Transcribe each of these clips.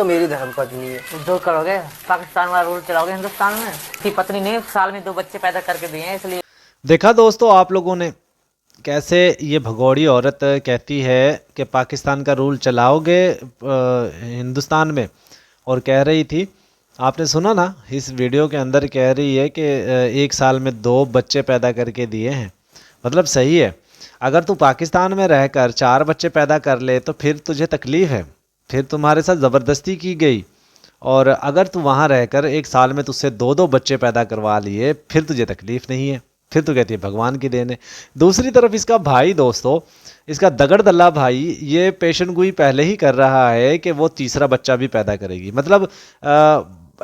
तो मेरी धर्म पत्नी है। तो जो करोगे, पाकिस्तान वाला रूल चलाओगे हिंदुस्तान में? कि पत्नी ने साल में 2 बच्चे पैदा करके दिए हैं इसलिए। देखा दोस्तों आप लोगों ने कैसे ये भगोड़ी औरत कहती है कि पाकिस्तान का रूल चलाओगे हिंदुस्तान में। और कह रही थी, आपने सुना ना इस वीडियो के अंदर, कह रही है कि 1 साल में 2 बच्चे पैदा करके दिए हैं। मतलब सही है, अगर तू पाकिस्तान में रहकर 4 बच्चे पैदा कर ले तो फिर तुझे तकलीफ़ है, फिर तुम्हारे साथ ज़बरदस्ती की गई। और अगर तू वहाँ रहकर 1 साल में तुझसे 2-2 बच्चे पैदा करवा लिए फिर तुझे तकलीफ़ नहीं है, फिर तो कहती है भगवान की देन है। दूसरी तरफ इसका भाई दोस्तों, इसका दगड़ दल्ला भाई, ये पेशन गोई पहले ही कर रहा है कि वो तीसरा बच्चा भी पैदा करेगी। मतलब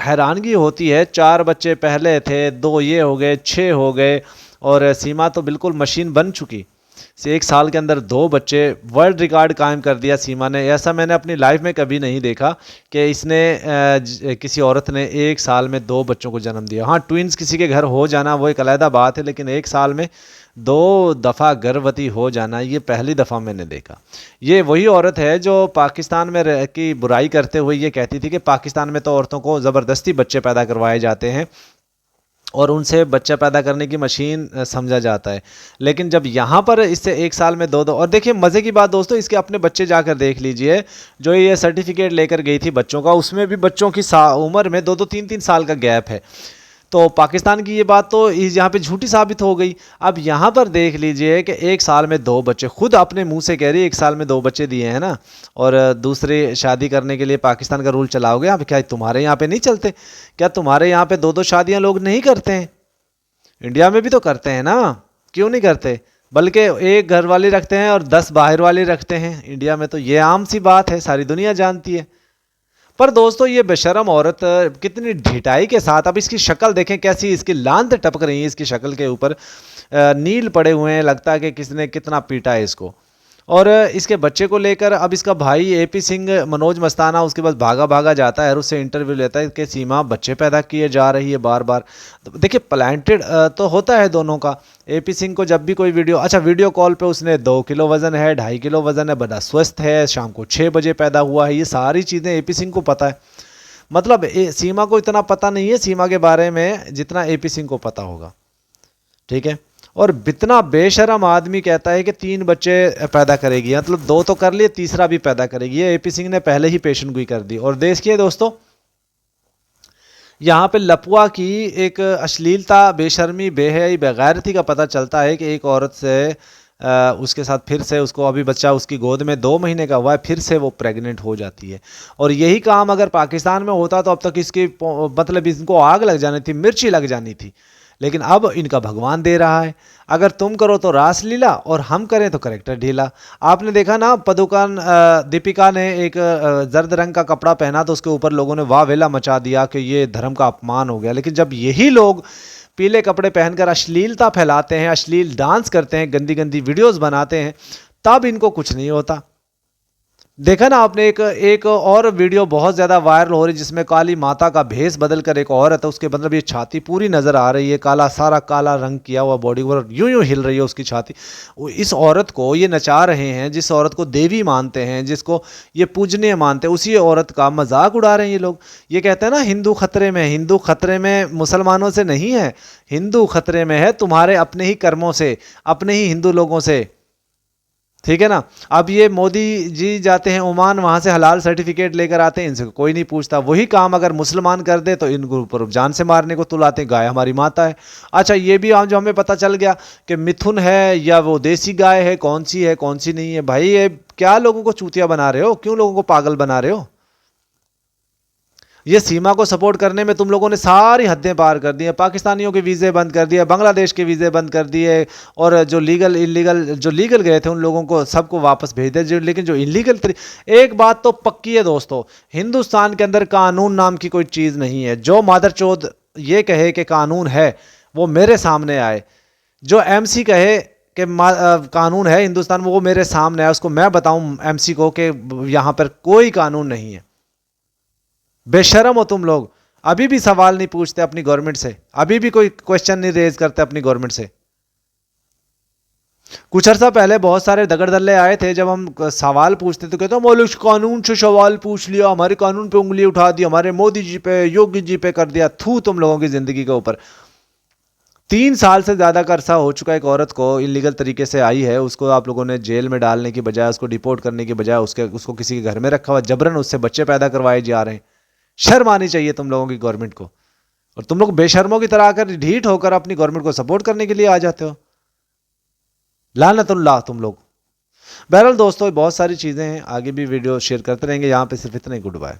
हैरानगी होती है, 4 बच्चे पहले थे, 2 ये हो गए, 6 हो गए, और सीमा तो बिल्कुल मशीन बन चुकी। 1 साल के अंदर 2 बच्चे, वर्ल्ड रिकॉर्ड कायम कर दिया सीमा ने। ऐसा मैंने अपनी लाइफ में कभी नहीं देखा कि इसने किसी औरत ने 1 साल में 2 बच्चों को जन्म दिया। हाँ, ट्विंस किसी के घर हो जाना वो एक अलग बात है, लेकिन 1 साल में 2 दफ़ा गर्भवती हो जाना ये पहली दफ़ा मैंने देखा। ये वही औरत है जो पाकिस्तान में रह की बुराई करते हुए ये कहती थी कि पाकिस्तान में तो औरतों को ज़बरदस्ती बच्चे पैदा करवाए जाते हैं और उनसे बच्चा पैदा करने की मशीन समझा जाता है। लेकिन जब यहाँ पर इससे 1 साल में 2-2, और देखिए मज़े की बात दोस्तों, इसके अपने बच्चे जाकर देख लीजिए, जो ये सर्टिफिकेट लेकर गई थी बच्चों का, उसमें भी बच्चों की उम्र में 2-2 3-3 साल का गैप है। तो पाकिस्तान की ये बात तो यहाँ पे झूठी साबित हो गई। अब यहाँ पर देख लीजिए कि 1 साल में 2 बच्चे, खुद अपने मुंह से कह रही है 1 साल में 2 बच्चे दिए हैं ना, और दूसरे शादी करने के लिए पाकिस्तान का रूल चलाओगे। अब क्या तुम्हारे यहाँ पे नहीं चलते? क्या तुम्हारे यहाँ पे 2-2 शादियाँ लोग नहीं करते हैं? इंडिया में भी तो करते हैं ना, क्यों नहीं करते? बल्कि एक घर वाली रखते हैं और 10 बाहर वाली रखते हैं। इंडिया में तो ये आम सी बात है, सारी दुनिया जानती है। पर दोस्तों ये बेशरम औरत कितनी ढिठाई के साथ, अब इसकी शक्ल देखें कैसी, इसकी लांत टपक रही है इसकी शक्ल के ऊपर, नील पड़े हुए हैं, लगता है कि किसने कितना पीटा है इसको। और इसके बच्चे को लेकर अब इसका भाई एपी सिंह, मनोज मस्ताना, उसके पास भागा भागा जाता है और उससे इंटरव्यू लेता है कि सीमा बच्चे पैदा किए जा रही है बार बार। तो देखिए प्लांटेड तो होता है दोनों का। एपी सिंह को जब भी कोई वीडियो कॉल पे उसने 2 किलो वज़न है, 2.5 किलो वज़न है, बड़ा स्वस्थ है, शाम को 6 बजे पैदा हुआ है, ये सारी चीज़ें एपी सिंह को पता है। मतलब सीमा को इतना पता नहीं है सीमा के बारे में जितना एपी सिंह को पता होगा, ठीक है। और इतना बेशरम आदमी कहता है कि 3 बच्चे पैदा करेगी, मतलब 2 तो कर लिए, तीसरा भी पैदा करेगी। ये एपी सिंह ने पहले ही पेशन गोई कर दी। और देखिए दोस्तों, यहाँ पे लपुआ की एक अश्लीलता, बेशर्मी, बेहयाई, बेगैरती का पता चलता है कि एक औरत से उसके साथ फिर से, उसको अभी बच्चा उसकी गोद में 2 महीने का हुआ है, फिर से वो प्रेग्नेंट हो जाती है। और यही काम अगर पाकिस्तान में होता तो अब तक इसकी मतलब इनको आग लग जानी थी, मिर्ची लग जानी थी। लेकिन अब इनका भगवान दे रहा है। अगर तुम करो तो रासलीला और हम करें तो करेक्टर ढीला। आपने देखा ना, पदुकान दीपिका ने एक जर्द रंग का कपड़ा पहना तो उसके ऊपर लोगों ने वाह वेला मचा दिया कि ये धर्म का अपमान हो गया। लेकिन जब यही लोग पीले कपड़े पहनकर अश्लीलता फैलाते हैं, अश्लील डांस करते हैं, गंदी गंदी वीडियोस बनाते हैं, तब इनको कुछ नहीं होता। देखा ना आपने, एक और वीडियो बहुत ज़्यादा वायरल हो रही जिसमें काली माता का भेष बदल कर एक औरत है, उसके मतलब ये छाती पूरी नज़र आ रही है, काला सारा काला रंग किया हुआ बॉडी पर, यूं यूं हिल रही है उसकी छाती। इस औरत को ये नचा रहे हैं, जिस औरत को देवी मानते हैं, जिसको ये पूजनीय मानते हैं, उसी औरत का मजाक उड़ा रहे हैं ये लोग। ये कहते हैं ना हिंदू खतरे में, हिंदू खतरे में मुसलमानों से नहीं है, हिंदू खतरे में है तुम्हारे अपने ही कर्मों से, अपने ही हिंदू लोगों से, ठीक है ना। अब ये मोदी जी जाते हैं ओमान, वहाँ से हलाल सर्टिफिकेट लेकर आते हैं, इनसे कोई नहीं पूछता। वही काम अगर मुसलमान कर दे तो इनको ऊपर जान से मारने को तुलाते हैं, गाय हमारी माता है। अच्छा ये भी जो हमें पता चल गया कि मिथुन है या वो देसी गाय है, कौन सी नहीं है। भाई ये क्या लोगों को चूतिया बना रहे हो, क्यों लोगों को पागल बना रहे हो? ये सीमा को सपोर्ट करने में तुम लोगों ने सारी हदें पार कर दी हैं। पाकिस्तानियों के वीज़े बंद कर दिए, बांग्लादेश के वीज़े बंद कर दिए, और जो लीगल गए थे उन लोगों को सबको वापस भेज दिया। लेकिन जो इलीगल, एक बात तो पक्की है दोस्तों, हिंदुस्तान के अंदर कानून नाम की कोई चीज़ नहीं है। जो मादरचोद ये कहे कि कानून है वो मेरे सामने आए, जो एमसी कहे कि कानून है हिंदुस्तान में वो मेरे सामने आए, उसको मैं बताऊं एमसी को कि यहाँ पर कोई कानून नहीं है। बेशरम हो तुम लोग, अभी भी सवाल नहीं पूछते अपनी गवर्नमेंट से, अभी भी कोई क्वेश्चन नहीं रेज करते अपनी गवर्नमेंट से। कुछ अर्सा पहले बहुत सारे दगड़ दल्ले आए थे, जब हम सवाल पूछते तो कहते मौलिक कानून से सवाल पूछ लिया, हमारे कानून पे उंगली उठा दी, हमारे मोदी जी पे योगी जी पे कर दिया। थू तुम लोगों की जिंदगी के ऊपर। 3 साल से ज्यादा का अरसा हो चुका है एक औरत को इलीगल तरीके से आई है, उसको आप लोगों ने जेल में डालने की बजाय, उसको डिपोर्ट करने की बजाय उसको किसी के घर में रखा हुआ, जबरन उससे बच्चे पैदा करवाए जा रहे हैं। शर्म आनी चाहिए तुम लोगों की गवर्नमेंट को। और तुम लोग बेशर्मों की तरह आकर ढीठ होकर अपनी गवर्नमेंट को सपोर्ट करने के लिए आ जाते हो। लानतुल्लाह तुम लोग। बहरहाल दोस्तों, बहुत सारी चीज़ें हैं, आगे भी वीडियो शेयर करते रहेंगे। यहाँ पे सिर्फ इतना ही। Good bye.